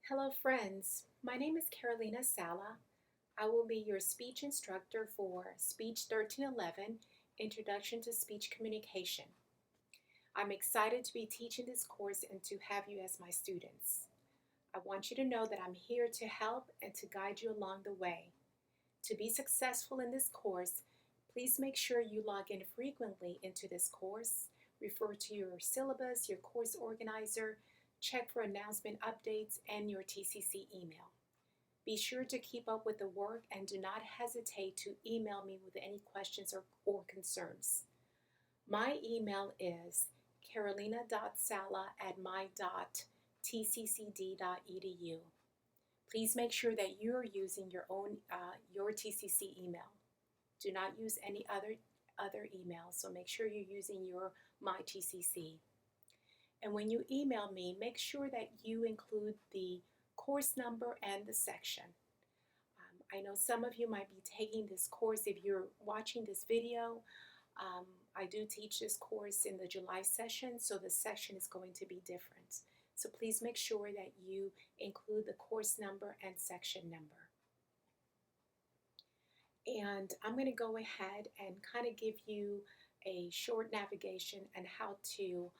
Hello, friends. My name is Carolina Sala. I will be your speech instructor for Speech 1311 Introduction to Speech Communication. I'm excited to be teaching this course and to have you as my students. I want you to know that I'm here to help and to guide you along the way. To be successful in this course, please make sure you log in frequently into this course, refer to your syllabus, your course organizer, check for announcement updates, and your TCC email. Be sure to keep up with the work and do not hesitate to email me with any questions or concerns. My email is carolina.sala@my.tccd.edu. Please make sure that you're using your TCC email. Do not use any other email, so make sure you're using your my TCC. And when you email me, make sure that you include the course number and the section. I know some of you might be taking this course. If you're watching this video, I do teach this course in the July session, so the section is going to be different. So please make sure that you include the course number and section number. And I'm going to go ahead and kind of give you a short navigation on how to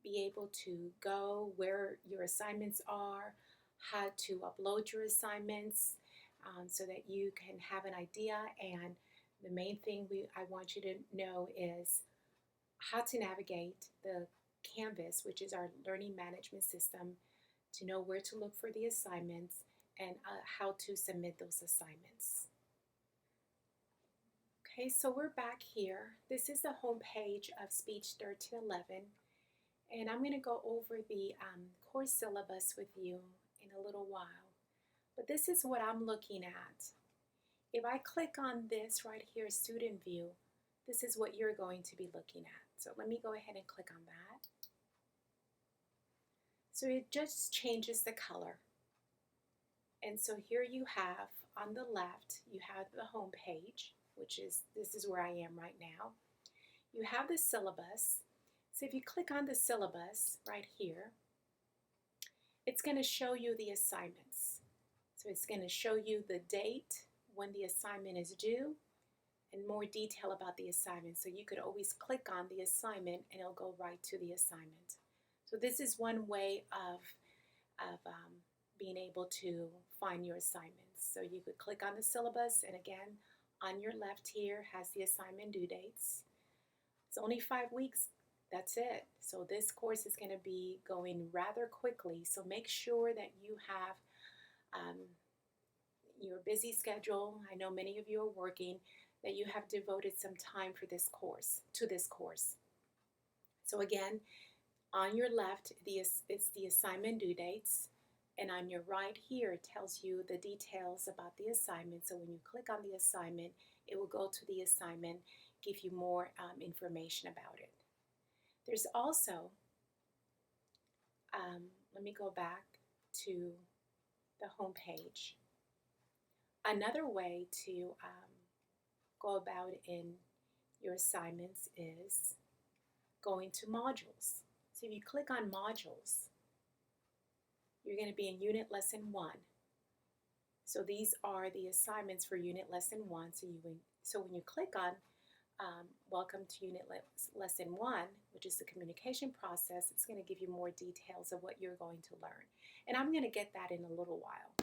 be able to go where your assignments are, how to upload your assignments so that you can have an idea. And the main thing I want you to know is how to navigate the Canvas, which is our learning management system, to know where to look for the assignments and how to submit those assignments. Okay, so we're back here. This is the home page of Speech 1311, and I'm going to go over the course syllabus with you in a little while. But this is what I'm looking at. If I click on this right here, Student View, this is what you're going to be looking at. So let me go ahead and click on that. So it just changes the color. And so here you have, on the left, you have the home page, this is where I am right now. You have the syllabus. So if you click on the syllabus right here, it's going to show you the assignments. So it's going to show you the date when the assignment is due and more detail about the assignment. So you could always click on the assignment and it'll go right to the assignment. So this is one way of being able to find your assignments. So you could click on the syllabus, and again, on your left here has the assignment due dates. It's only 5 weeks. That's it. So this course is going to be going rather quickly. So make sure that you have your busy schedule. I know many of you are working, that you have devoted some time to this course. So again, on your left, it's the assignment due dates. And on your right here, it tells you the details about the assignment. So when you click on the assignment, it will go to the assignment, give you more information about it. There's also, let me go back to the home page. Another way to go about in your assignments is going to modules. So if you click on modules, you're going to be in Unit Lesson 1. So these are the assignments for Unit Lesson 1. So when you click on Welcome to Unit Lesson 1, which is the communication process, it's going to give you more details of what you're going to learn. And I'm going to get that in a little while.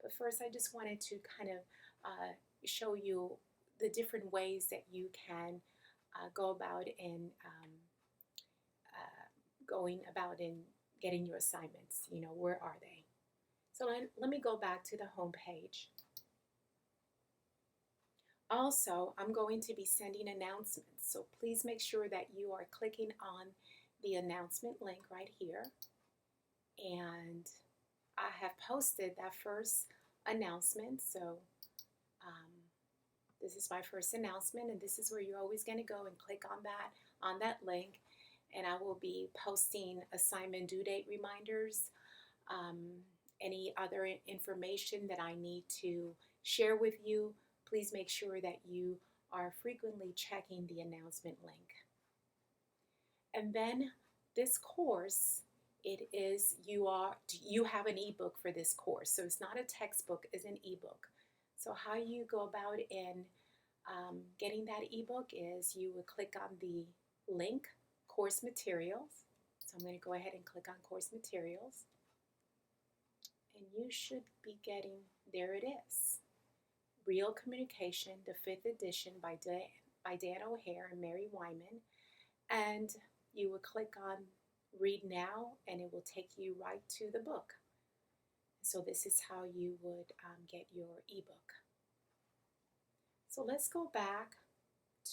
But first, I just wanted to kind of show you the different ways that you can go about in getting your assignments. You know, where are they? So let me go back to the home page. Also, I'm going to be sending announcements, so please make sure that you are clicking on the announcement link right here. And I have posted that first announcement, so this is my first announcement, and this is where you're always going to go and click on that link, and I will be posting assignment due date reminders, any other information that I need to share with you. Please make sure that you are frequently checking the announcement link. And then this course It is, you have an ebook for this course. So it's not a textbook, it's an ebook. So how you go about in getting that ebook is you would click on the link, course materials. So I'm going to go ahead and click on course materials. And you should be getting, there it is. Real Communication, the 5th edition by Dan O'Hare and Mary Wyman. And you would click on Read Now, and it will take you right to the book. So this is how you would get your ebook. So let's go back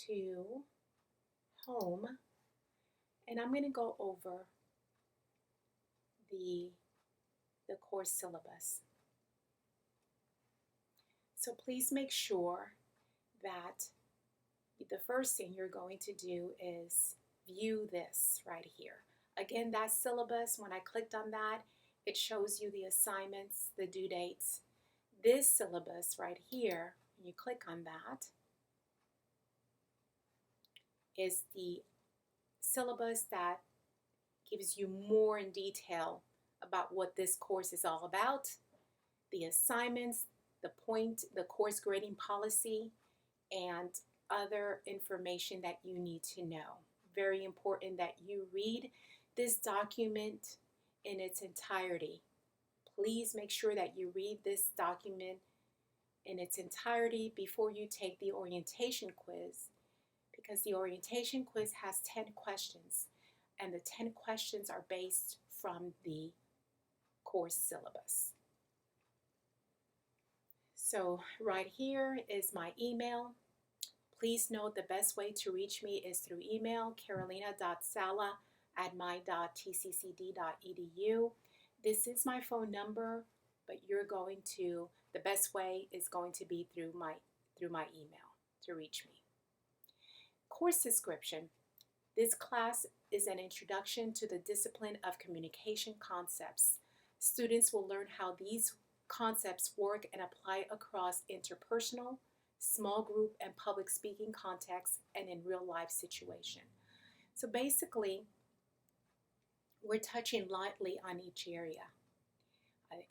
to home, and I'm going to go over the course syllabus. So please make sure that the first thing you're going to do is view this right here. Again, that syllabus, when I clicked on that, it shows you the assignments, the due dates. This syllabus right here, when you click on that, is the syllabus that gives you more in detail about what this course is all about, the assignments, the course grading policy, and other information that you need to know. Very important that you read this document in its entirety. Please make sure that you read this document in its entirety before you take the orientation quiz, because the orientation quiz has 10 questions, and the 10 questions are based from the course syllabus. So right here is my email. Please note the best way to reach me is through email, carolina.saleh@my.tccd.edu. This is my phone number, but the best way is going to be through my email to reach me. Course description. This class is an introduction to the discipline of communication concepts. Students will learn how these concepts work and apply across interpersonal, small group, and public speaking contexts and in real life situation. So basically, we're touching lightly on each area.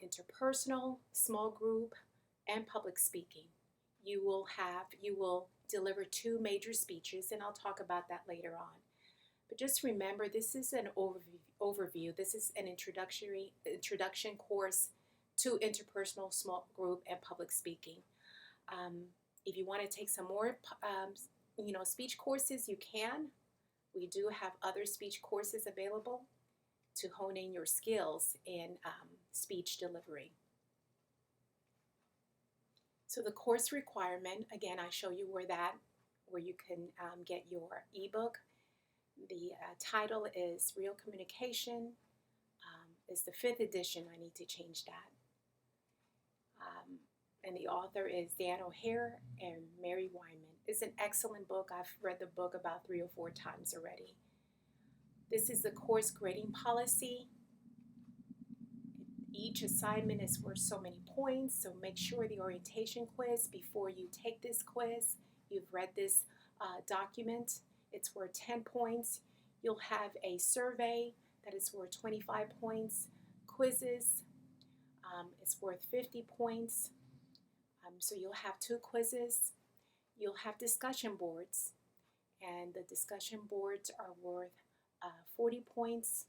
Interpersonal, small group, and public speaking. You will deliver 2 major speeches, and I'll talk about that later on. But just remember, this is an overview. This is an introduction course to interpersonal, small group, and public speaking. If you want to take some more, speech courses, you can. We do have other speech courses available to hone in your skills in speech delivery. So the course requirement, again, I show you where you can get your ebook. The title is Real Communication. It's the 5th edition. I need to change that. And the author is Dan O'Hare and Mary Wyman. It's an excellent book. I've read the book about 3 or 4 times already. This is the course grading policy. Each assignment is worth so many points, so make sure the orientation quiz, before you take this quiz, you've read this document. It's worth 10 points. You'll have a survey that is worth 25 points. Quizzes is worth 50 points. So you'll have 2 quizzes. You'll have discussion boards, and the discussion boards are worth 40 points.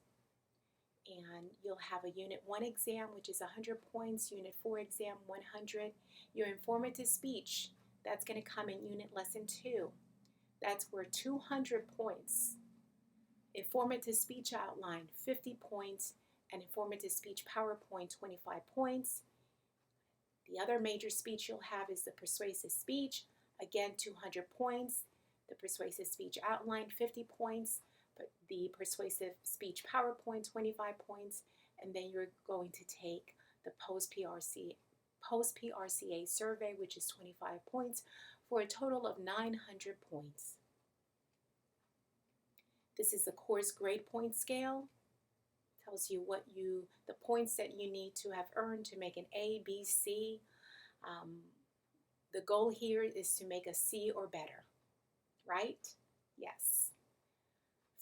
And you'll have a Unit 1 exam, which is 100 points, Unit 4 exam, 100. Your informative speech, that's going to come in Unit Lesson 2. That's worth 200 points. Informative speech outline, 50 points, and informative speech PowerPoint, 25 points. The other major speech you'll have is the persuasive speech, again, 200 points. The persuasive speech outline, 50 points. But the persuasive speech PowerPoint, 25 points, and then you're going to take the post-PRCA survey, which is 25 points, for a total of 900 points. This is the course grade point scale. Tells you the points that you need to have earned to make an A, B, C. The goal here is to make a C or better, right? Yes.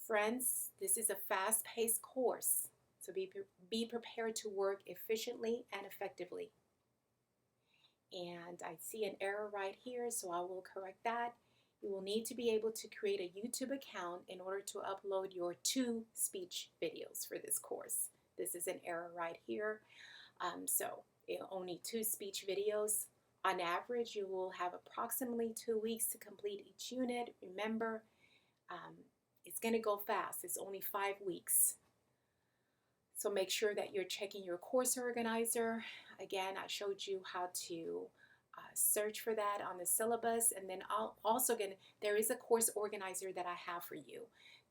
Friends, this is a fast-paced course. So be prepared to work efficiently and effectively. And I see an error right here, so I will correct that. You will need to be able to create a YouTube account in order to upload your 2 speech videos for this course. This is an error right here. So only 2 speech videos. On average, you will have approximately 2 weeks to complete each unit. Remember, it's going to go fast. It's only 5 weeks. So make sure that you're checking your course organizer. Again, I showed you how to search for that on the syllabus. And then there is a course organizer that I have for you.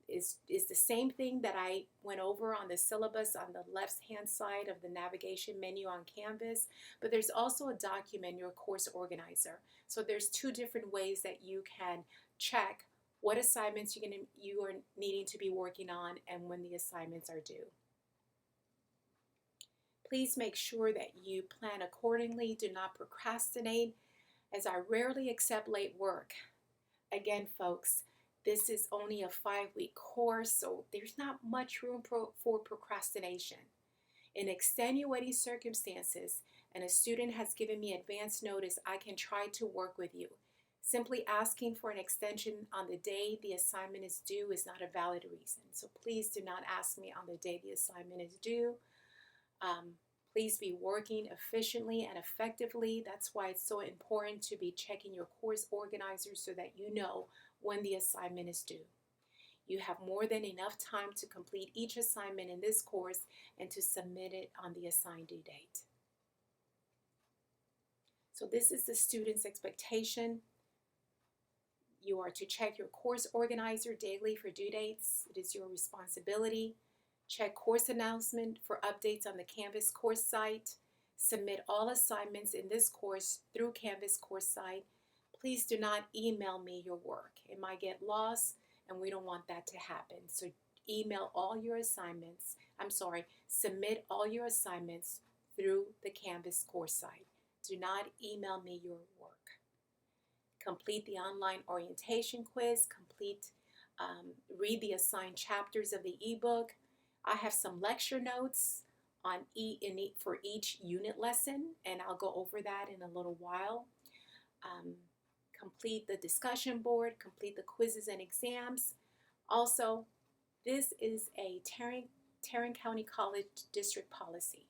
Is the same thing that I went over on the syllabus on the left-hand side of the navigation menu on Canvas, but there's also a document, your course organizer. So there's 2 different ways that you can check what assignments you are needing to be working on and when the assignments are due. Please make sure that you plan accordingly. Do not procrastinate, as I rarely accept late work. Again, folks, this is only a 5-week course, so there's not much room for procrastination. In extenuating circumstances, and a student has given me advance notice, I can try to work with you. Simply asking for an extension on the day the assignment is due is not a valid reason. So please do not ask me on the day the assignment is due. Please be working efficiently and effectively. That's why it's so important to be checking your course organizer so that you know when the assignment is due. You have more than enough time to complete each assignment in this course and to submit it on the assigned due date. So this is the student's expectation. You are to check your course organizer daily for due dates. It is your responsibility. Check course announcement for updates on the Canvas course site. Submit all assignments in this course through Canvas course site. Please do not email me your work. It might get lost, and we don't want that to happen. So submit all your assignments through the Canvas course site. Do not email me your work. Complete the online orientation quiz. Read the assigned chapters of the ebook. I have some lecture notes for each unit lesson, and I'll go over that in a little while. Complete the discussion board, complete the quizzes and exams. Also, this is a Tarrant County College district policy.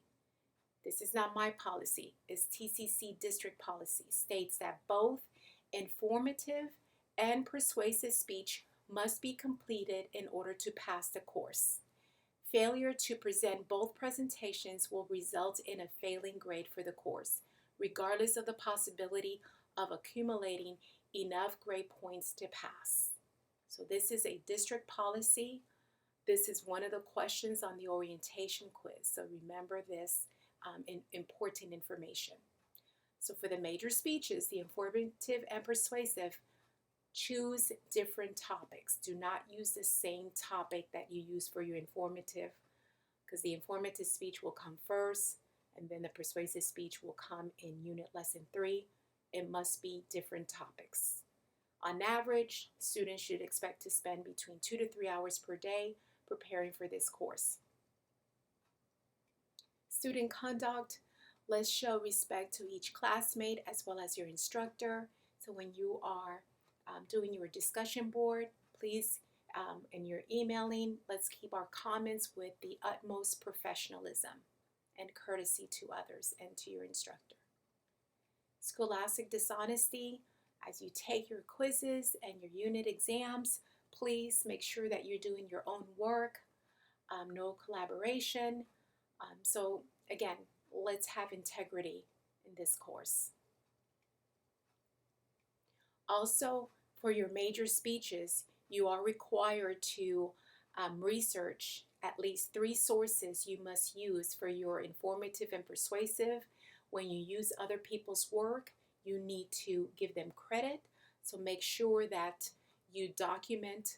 This is not my policy. It's TCC district policy. States that both informative and persuasive speech must be completed in order to pass the course. Failure to present both presentations will result in a failing grade for the course, regardless of the possibility of accumulating enough grade points to pass. So this is a district policy. This is one of the questions on the orientation quiz. So remember this important information. So for the major speeches, the informative and persuasive, choose different topics. Do not use the same topic that you use for your informative, because the informative speech will come first, and then the persuasive speech will come in unit lesson 3. It must be different topics. On average, students should expect to spend between 2 to 3 hours per day preparing for this course. Student conduct. Let's show respect to each classmate as well as your instructor. So when you are doing your discussion board, please, and you're emailing, let's keep our comments with the utmost professionalism and courtesy to others and to your instructor. Scholastic dishonesty. As you take your quizzes and your unit exams, please make sure that you're doing your own work, no collaboration. So again, let's have integrity in this course. Also, for your major speeches, you are required to research at least 3 sources you must use for your informative and persuasive. When you use other people's work, you need to give them credit. So make sure that you document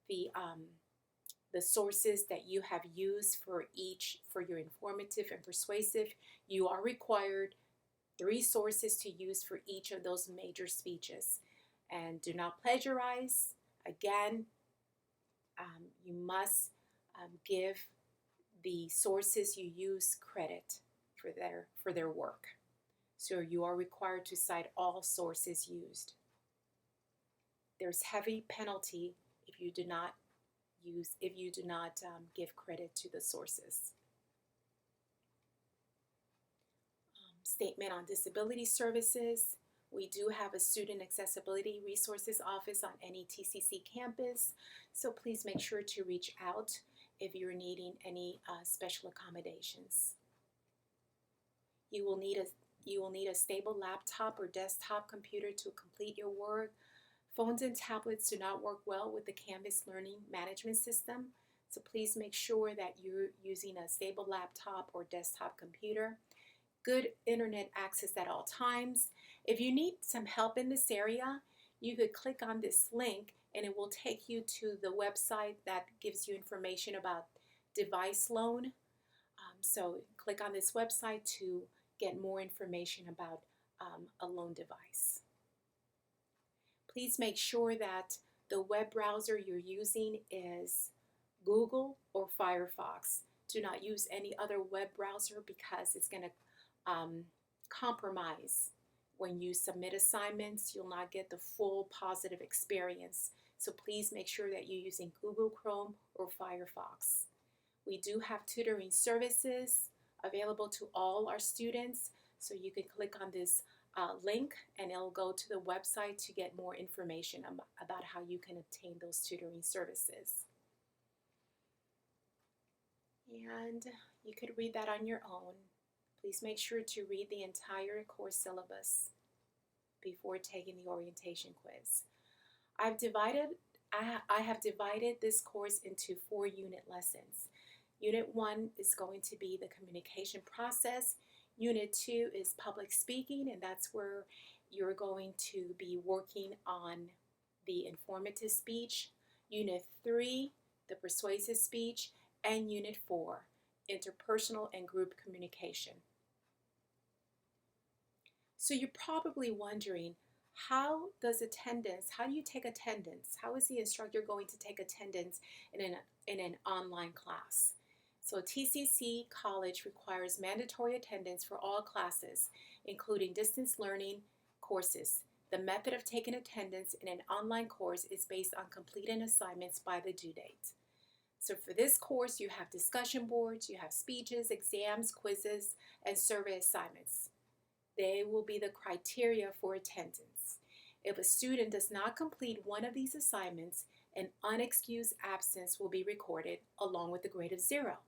the sources that you have used for your informative and persuasive. You are required 3 sources to use for each of those major speeches. And do not plagiarize. Again, you must give the sources you use credit for their work. So you are required to cite all sources used. There's heavy penalty if you do not give credit to the sources. Statement on disability services. We do have a student accessibility resources office on any TCC campus, so please make sure to reach out if you're needing any special accommodations. You will need a stable laptop or desktop computer to complete your work. Phones and tablets do not work well with the Canvas learning management system, so please make sure that you're using a stable laptop or desktop computer. Good internet access at all times. If you need some help in this area, you could click on this link and it will take you to the website that gives you information about device loan. So click on this website to get more information about a loan device. Please make sure that the web browser you're using is Google or Firefox. Do not use any other web browser because it's going to compromise. When you submit assignments, you'll not get the full positive experience. So please make sure that you're using Google Chrome or Firefox. We do have tutoring services available to all our students, so you can click on this link and it'll go to the website to get more information about how you can obtain those tutoring services. And you could read that on your own. Please make sure to read the entire course syllabus before taking the orientation quiz. I have divided this course into 4 unit lessons. Unit 1 is going to be the communication process. Unit 2 is public speaking, and that's where you're going to be working on the informative speech. Unit 3, the persuasive speech, and Unit 4, interpersonal and group communication. So you're probably wondering, how do you take attendance? How is the instructor going to take attendance in an online class? So TCC College requires mandatory attendance for all classes, including distance learning courses. The method of taking attendance in an online course is based on completing assignments by the due date. So for this course, you have discussion boards, you have speeches, exams, quizzes, and survey assignments. They will be the criteria for attendance. If a student does not complete one of these assignments, an unexcused absence will be recorded along with a grade of 0.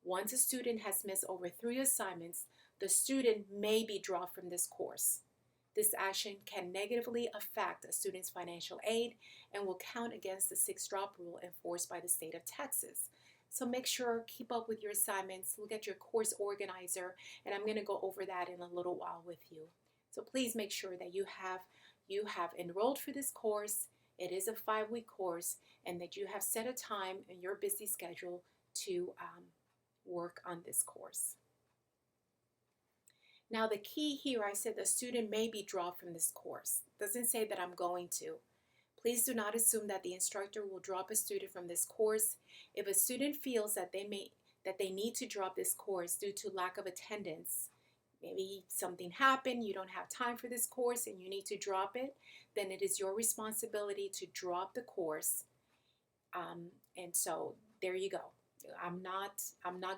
Once a student has missed over 3 assignments, the student may be dropped from this course. This action can negatively affect a student's financial aid and will count against the 6 drop rule enforced by the state of Texas. So make sure, keep up with your assignments, look at your course organizer, and I'm going to go over that in a little while with you. So please make sure that you have enrolled for this course. It is a 5-week course, and that you have set a time in your busy schedule to work on this course. Now the key here, I said the student may be dropped from this course. It doesn't say that I'm going to. Please do not assume that the instructor will drop a student from this course. If a student feels that they need to drop this course due to lack of attendance, maybe something happened, you don't have time for this course and you need to drop it, then it is your responsibility to drop the course. And so there you go. I'm not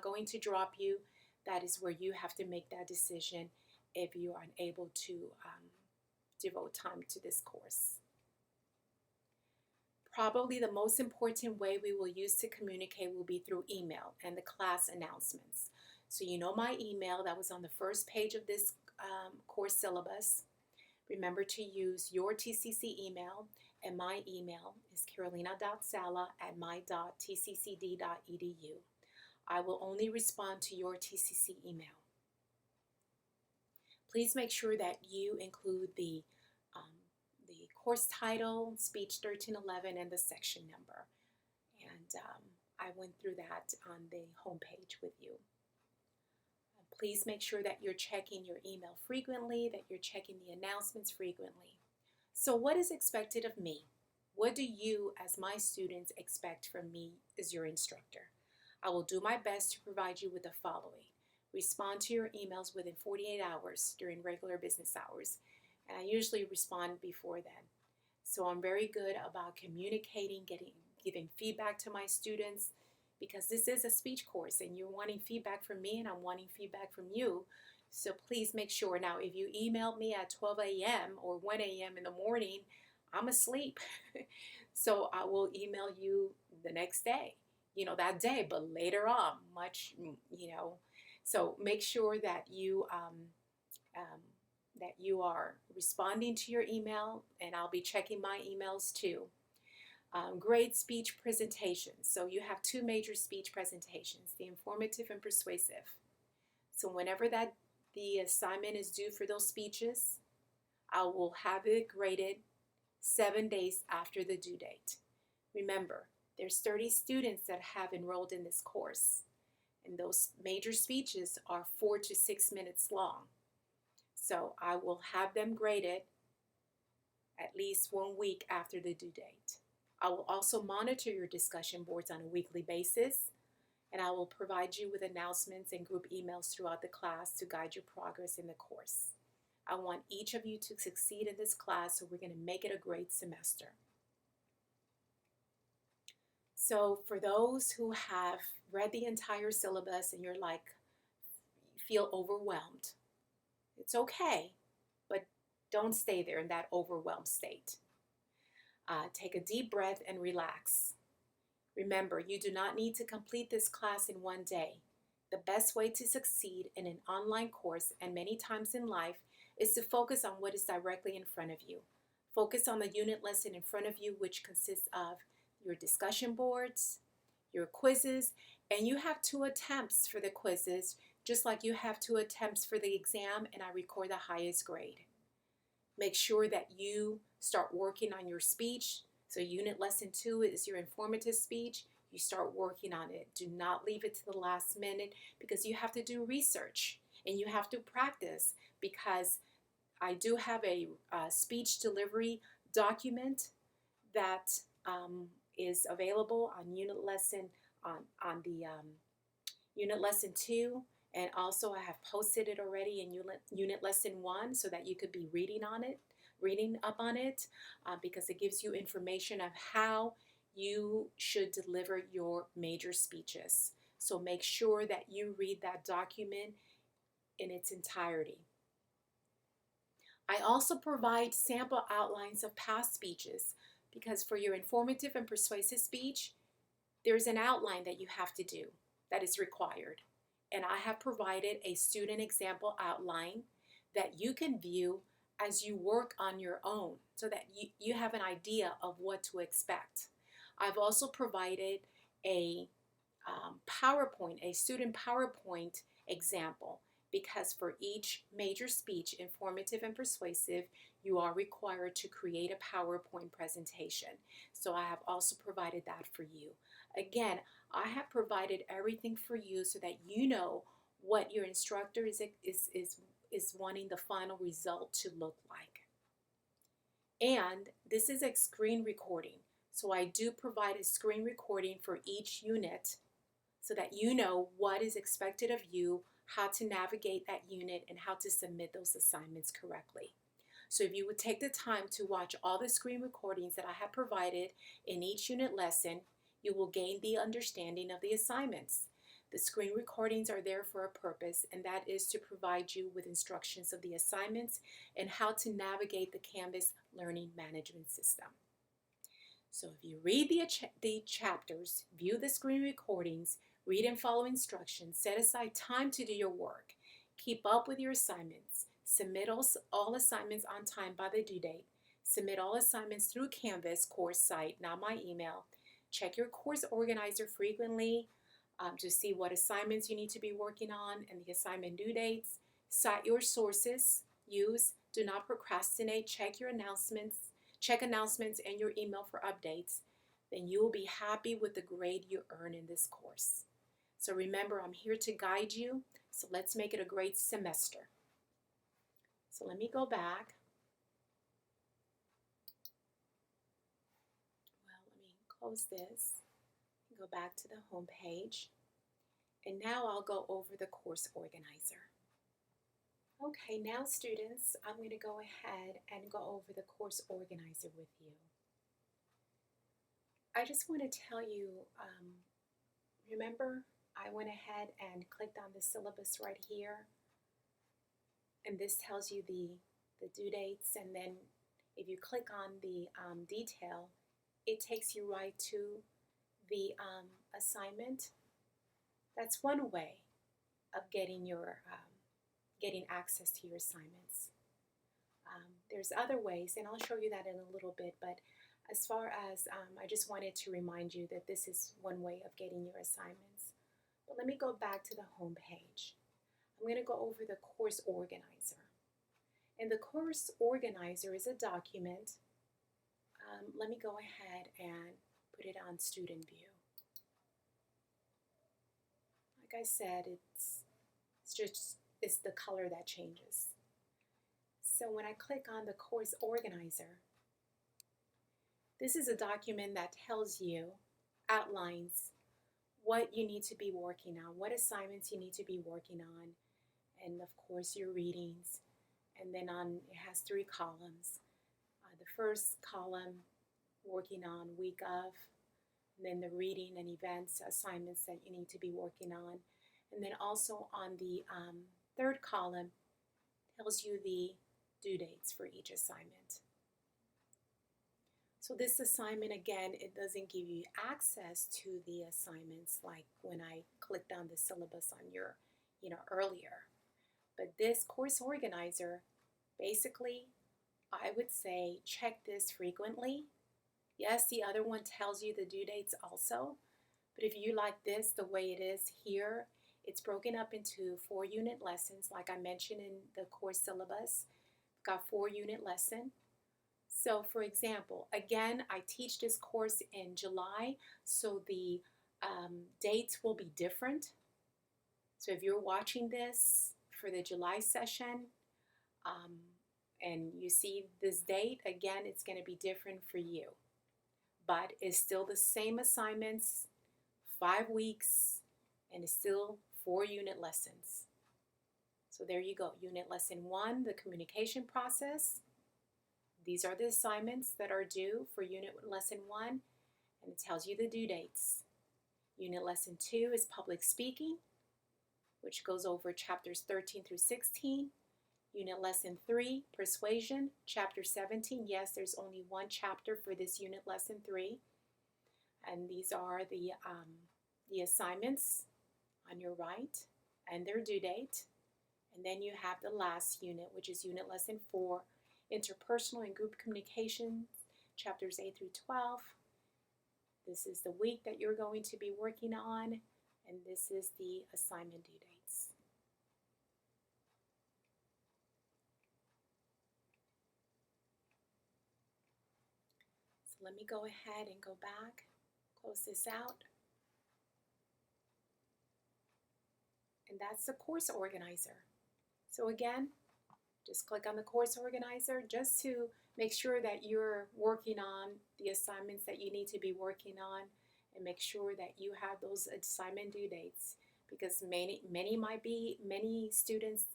going to drop you. That is where you have to make that decision if you are unable to devote time to this course. Probably the most important way we will use to communicate will be through email and the class announcements. So you know my email that was on the first page of this course syllabus. Remember to use your TCC email, and my email is carolina.sala@my.tccd.edu. I will only respond to your TCC email. Please make sure that you include the course title, speech 1311, and the section number. And I went through that on the homepage with you. Please make sure that you're checking your email frequently, that you're checking the announcements frequently. So what is expected of me? What do you, as my students, expect from me as your instructor? I will do my best to provide you with the following. Respond to your emails within 48 hours during regular business hours, and I usually respond before then. So I'm very good about communicating, giving feedback to my students, because this is a speech course and you're wanting feedback from me and I'm wanting feedback from you. So please make sure. Now, if you emailed me at 12 a.m. or 1 a.m. in the morning, I'm asleep. So I will email you the next day, that day, but later on, So make sure that um, you are responding to your email, and I'll be checking my emails too. Grade speech presentations. So you have two major speech presentations, the informative and persuasive. So whenever the assignment is due for those speeches, I will have it graded 7 days after the due date. Remember, there's 30 students that have enrolled in this course, and those major speeches are 4 to 6 minutes long. So I will have them graded at least 1 week after the due date. I will also monitor your discussion boards on a weekly basis, and I will provide you with announcements and group emails throughout the class to guide your progress in the course. I want each of you to succeed in this class, so we're going to make it a great semester. So for those who have read the entire syllabus and feel overwhelmed, it's okay, but don't stay there in that overwhelmed state. Take a deep breath and relax. Remember, you do not need to complete this class in one day. The best way to succeed in an online course and many times in life is to focus on what is directly in front of you. Focus on the unit lesson in front of you, which consists of your discussion boards, your quizzes, and you have 2 attempts for the quizzes, just like you have 2 attempts for the exam, and I record the highest grade. Make sure that you start working on your speech. So unit lesson 2 is your informative speech. You start working on it. Do not leave it to the last minute, because you have to do research and you have to practice, because I do have a speech delivery document that is available on unit lesson on the unit lesson 2, and also I have posted it already in unit lesson 1 so that you could be reading up on it, because it gives you information of how you should deliver your major speeches. So make sure that you read that document in its entirety. I also provide sample outlines of past speeches, because for your informative and persuasive speech, there's an outline that you have to do that is required. And I have provided a student example outline that you can view as you work on your own, so that you have an idea of what to expect. I've also provided a student PowerPoint example, because for each major speech, informative and persuasive, you are required to create a PowerPoint presentation. So I have also provided that for you. Again, I have provided everything for you so that you know what your instructor is wanting the final result to look like. And this is a screen recording. So I do provide a screen recording for each unit so that you know what is expected of you, how to navigate that unit, and how to submit those assignments correctly. So if you would take the time to watch all the screen recordings that I have provided in each unit lesson, you will gain the understanding of the assignments. The screen recordings are there for a purpose, and that is to provide you with instructions of the assignments and how to navigate the Canvas learning management system. So if you read the chapters, view the screen recordings, read and follow instructions, set aside time to do your work, keep up with your assignments, submit all assignments on time by the due date, submit all assignments through Canvas course site, not my email, check your course organizer frequently to see what assignments you need to be working on and the assignment due dates, cite your sources, do not procrastinate, check announcements and your email for updates, then you will be happy with the grade you earn in this course. So remember, I'm here to guide you, so let's make it a great semester. So let me go back. Well, let me close this and go back to the home page. And now I'll go over the course organizer. Okay, now students, I'm going to go ahead and go over the course organizer with you. I just want to tell you, remember I went ahead and clicked on the syllabus right here, and this tells you the due dates, and then if you click on the detail, it takes you right to the assignment. That's one way of getting getting access to your assignments. There's other ways, and I'll show you that in a little bit, but as far as, I just wanted to remind you that this is one way of getting your assignments. But let me go back to the home page. I'm going to go over the course organizer. And the course organizer is a document. Let me go ahead and put it on student view. Like I said, it's the color that changes. So when I click on the course organizer, this is a document that tells you, outlines what you need to be working on, what assignments you need to be working on, and of course your readings. And then it has 3 columns. The first column, working on week of, and then the reading and events, assignments that you need to be working on. And then also on the 3rd column, tells you the due dates for each assignment. So this assignment, again, it doesn't give you access to the assignments like when I clicked on the syllabus on your, earlier. But this course organizer, basically, I would say check this frequently. Yes, the other one tells you the due dates also, but if you like this the way it is here, it's broken up into 4 unit lessons, like I mentioned in the course syllabus. Got 4 unit lesson. So for example, again, I teach this course in July, so the dates will be different. So if you're watching this for the July session, and you see this date, again, it's going to be different for you. But it's still the same assignments, 5 weeks, and it's still 4 unit lessons. So there you go. Unit lesson 1, the communication process. These are the assignments that are due for unit lesson 1, and it tells you the due dates. Unit lesson 2 is public speaking, which goes over chapters 13 through 16. Unit lesson 3, persuasion, chapter 17. Yes, there's only 1 chapter for this unit lesson 3. And these are the assignments on your right and their due date. And then you have the last unit, which is unit lesson 4, interpersonal and group communications, chapters 8 through 12. This is the week that you're going to be working on, and this is the assignment due dates. So let me go ahead and go back, close this out. And that's the course organizer. So again, just click on the course organizer just to make sure that you're working on the assignments that you need to be working on, and make sure that you have those assignment due dates, because many students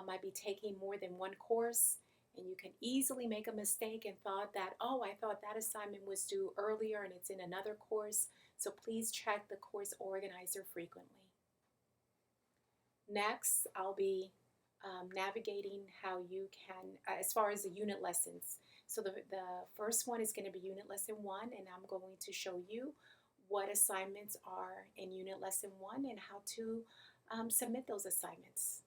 might be taking more than 1 course, and you can easily make a mistake and thought that, oh, I thought that assignment was due earlier and it's in another course. So please check the course organizer frequently. Next, I'll be navigating how you can, as far as the unit lessons. So the first one is going to be unit lesson 1, and I'm going to show you what assignments are in unit lesson 1 and how to submit those assignments.